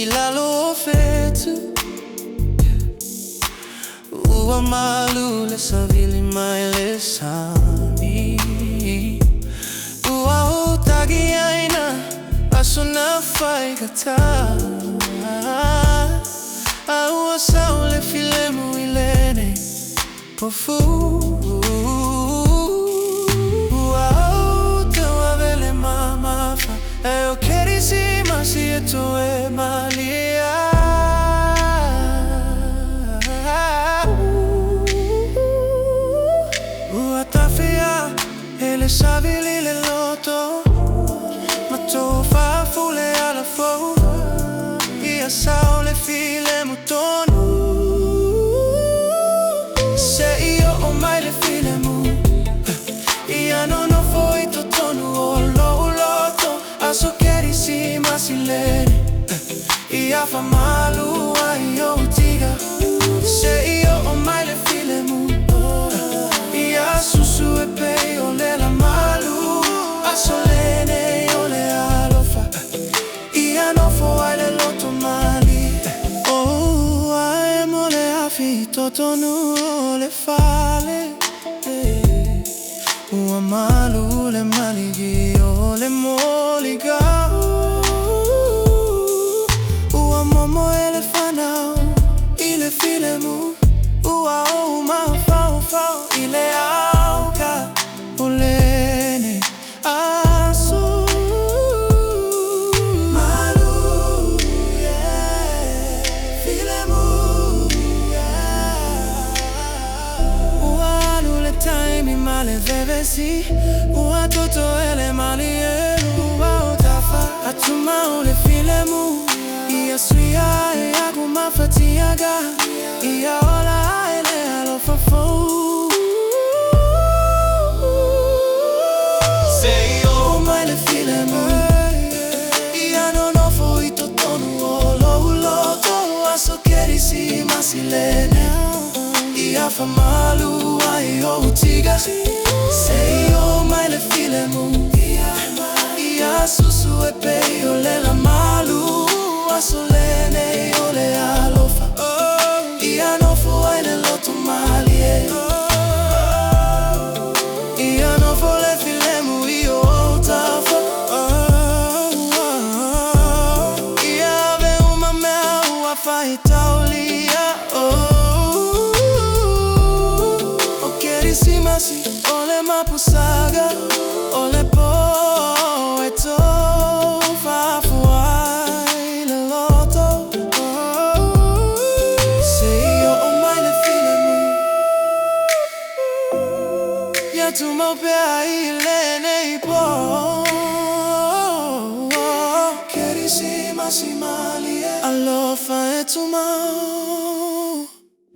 ilalo fetu Ua malu le savili mai le sami Ua utagi aina aso na fai kata Ua sau le filemu ilene pofu Ua utawa vele mama fa Eu querisima si eto e malia Ua tafia ele savili le loto Mato fa fule ala fo Ia sao le filemu tonu Se io o mai le filemu Ia non ho foi to tonu o lo loto Aso querisima silene Ia fa malu ai o tiga Se io o mai le filemu Ia susu e pe o le la malu Aso lene o le alofa Ia no fo ai le loto mali Oh, ai mo le afi totonu o le fale Ua malu le maligi o le moliga Ua momo e le whanau I le filemu Ua o ma fau fau I le auka o lene aso Malu, yeah Filemu, yeah Ua alu le taimi ma le vevesi Ua toto e le malieru Ua o tafa atuma o le filemu Ia suia e agu mafatiaga Ia ola e le alofa fou Se io mai le filemu Ia non ho foi totonu o lo loto Aso querisima silene Ia fa malu ai o tiga Se io mai le filemu Ia susu e pe o le la malu Aso lene o le alofa Ia no fo ai le loto malie Ia no fo le filemu io o tafa Ia ave uma mea ua fai taulia O querisima si o le mapusaga O le po e to fa fuai le loto Se io o mai le filemu Ia tu mau pe ai lene I po Querisima si malie Alofa e tu mau